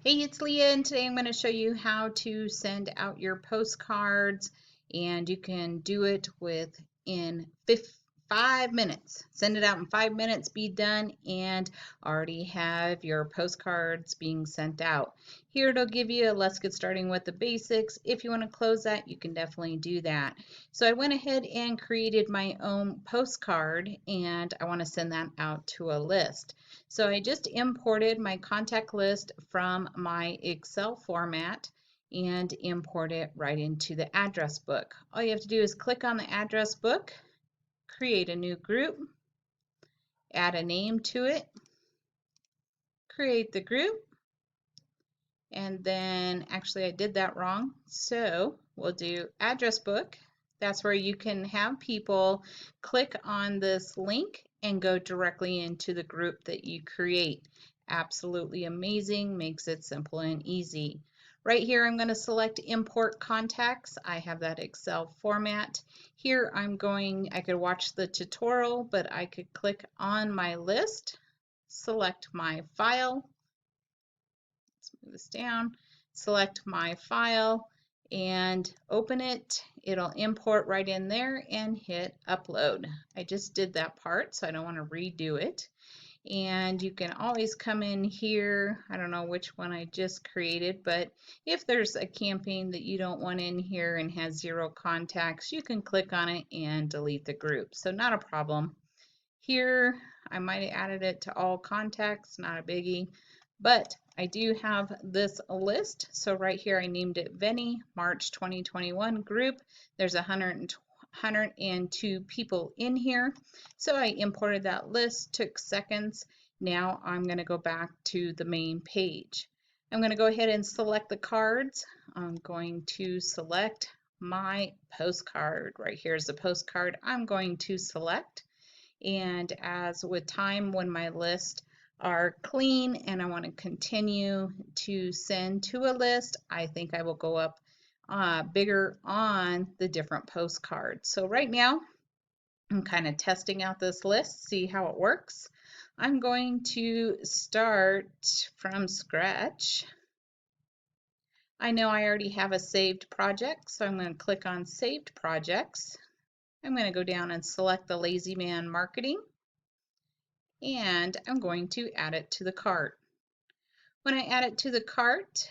Hey, it's Leah, and today I'm going to show you how to send out your postcards, and you can do it within 5 minutes. Send it out in 5 minutes, be done, and already have your postcards being sent out. Here it'll give you a let's get starting with the basics. If you want to close that, you can definitely do that. So I went ahead and created my own postcard, and I want to send that out to a list. So I just imported my contact list from my Excel format and import it right into the address book. All you have to do is click on the address book, create a new group, add a name to it, create the group, and then actually I did that wrong. So we'll do address book. That's where you can have people click on this link and go directly into the group that you create. Absolutely amazing, makes it simple and easy. Right here I'm going to select import contacts. I have that Excel format. Here I could watch the tutorial, but I could click on my list, select my file. Let's move this down, select my file and open it. It'll import right in there and hit upload. I just did that part, so I don't want to redo it. And you can always come in here. I don't know which one I just created, but if there's a campaign that you don't want in here and has 0 contacts, you can click on it and delete the group. So not a problem. Here I might have added it to all contacts, not a biggie. But I do have this list. So right here I named it 𝗵𝗍 March 2021 group. There's 102 people in here. So I imported that list, took seconds. Now I'm going to go back to the main page. I'm going to go ahead and select the cards. I'm going to select my postcard. Right here's the postcard I'm going to select. And as with time, when my lists are clean and I want to continue to send to a list, I think I will go up bigger on the different postcards. So right now I'm kind of testing out this list, see how it works. I'm going to start from scratch. I know I already have a saved project, so I'm going to click on saved projects. I'm going to go down and select the Lazy Man Marketing, and I'm going to add it to the cart. When I add it to the cart,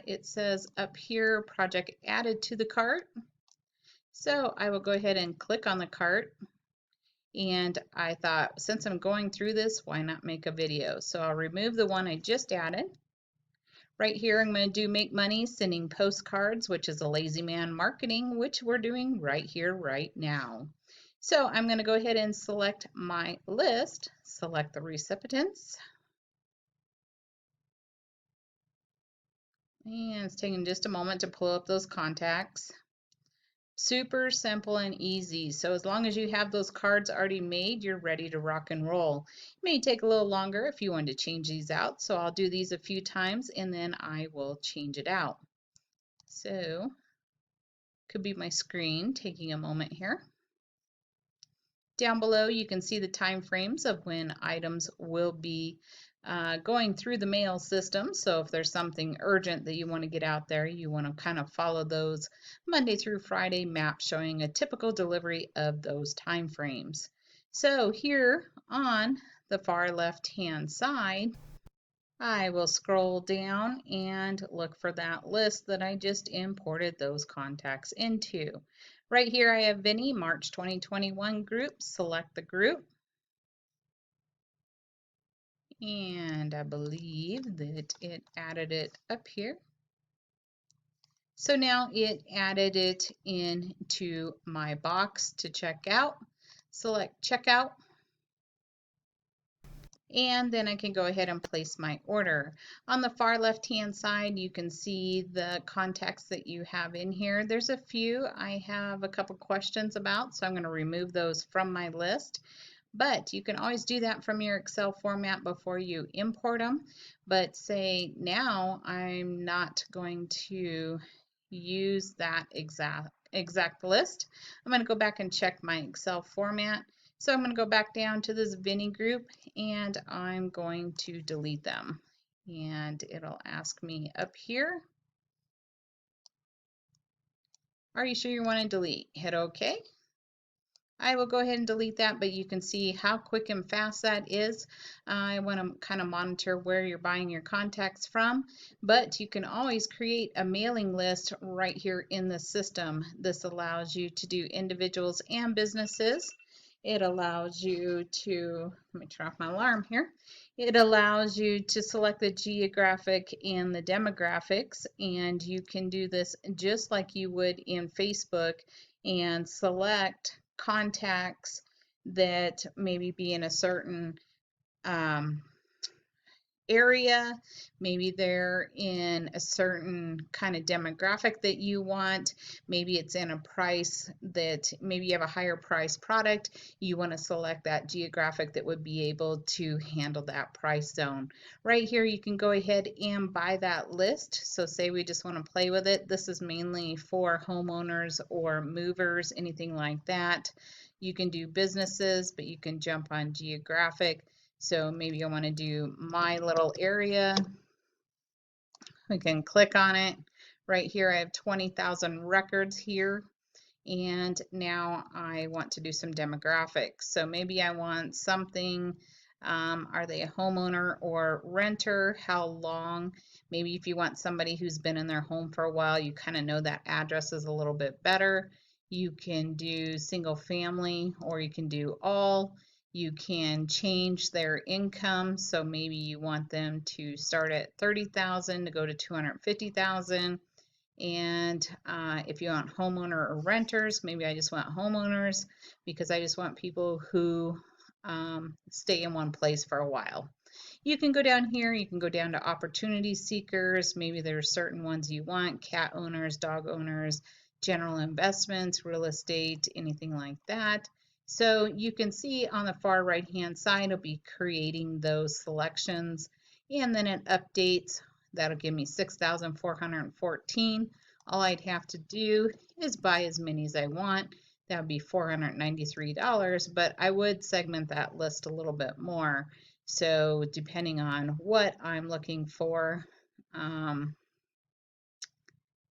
it says up here, project added to the cart. So I will go ahead and click on the cart. And I thought, since I'm going through this, why not make a video? So I'll remove the one I just added. Right here, I'm going to do make money sending postcards, which is a Lazy Man Marketing, which we're doing right here, right now. So I'm going to go ahead and select my list, select the recipients. And it's taking just a moment to pull up those contacts. Super simple and easy. So as long as you have those cards already made, you're ready to rock and roll. It may take a little longer if you want to change these out. So I'll do these a few times and then I will change it out. So could be my screen taking a moment here. Down below you can see the time frames of when items will be going through the mail system. So if there's something urgent that you want to get out there, you want to kind of follow those Monday through Friday maps showing a typical delivery of those time frames. So here on the far left hand side, I will scroll down and look for that list that I just imported those contacts into. Right here I have 𝗵𝗍 March 2021 group. Select the group. And I believe that it added it up here. So now it added it into my box to check out. Select checkout. And then I can go ahead and place my order. On the far left hand side you can see the contacts that you have in here. There's a few I have a couple questions about, so I'm going to remove those from my list. But you can always do that from your Excel format before you import them. But say now I'm not going to use that exact list. I'm going to go back and check my Excel format. So I'm going to go back down to this 𝗵𝗍 group and I'm going to delete them. and it'll ask me up here, are you sure you want to delete? Hit OK. I will go ahead and delete that, but you can see how quick and fast that is. I want to kind of monitor where you're buying your contacts from, but you can always create a mailing list right here in the system. This allows you to do individuals and businesses. It allows you to, let me turn off my alarm here. It allows you to select the geographic and the demographics, and you can do this just like you would in Facebook and select contacts that maybe be in a certain area, maybe they're in a certain kind of demographic that you want, maybe it's in a price that maybe you have a higher price product, you want to select that geographic that would be able to handle that price zone. Right here you can go ahead and buy that list. So say we just want to play with it. This is mainly for homeowners or movers, anything like that. You can do businesses, but you can jump on geographic. So maybe I want to do my little area. We can click on it. Right here I have 20,000 records here. And now I want to do some demographics. So maybe I want something, are they a homeowner or renter? How long? Maybe if you want somebody who's been in their home for a while, you kind of know that address is a little bit better. You can do single family, or you can do all. You can change their income. So maybe you want them to start at 30,000 to go to 250,000. And if you want homeowner or renters, maybe I just want homeowners because I just want people who stay in one place for a while. You can go down here, you can go down to opportunity seekers. Maybe there's certain ones you want, cat owners, dog owners, general investments, real estate, anything like that. So you can see on the far right hand side, it'll be creating those selections, and then it updates. That'll give me 6,414. All I'd have to do is buy as many as I want. That would be $493, but I would segment that list a little bit more. So depending on what I'm looking for,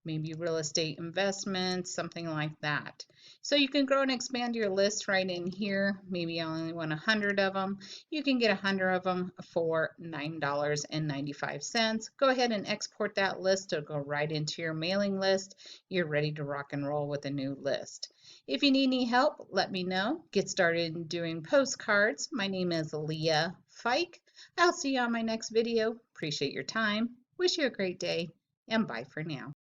maybe real estate investments, something like that. So you can grow and expand your list right in here. Maybe I only want 100 of them. You can get 100 of them for $9.95. Go ahead and export that list. It'll go right into your mailing list. You're ready to rock and roll with a new list. If you need any help, let me know. Get started doing postcards. My name is Leah Fike. I'll see you on my next video. Appreciate your time. Wish you a great day, and bye for now.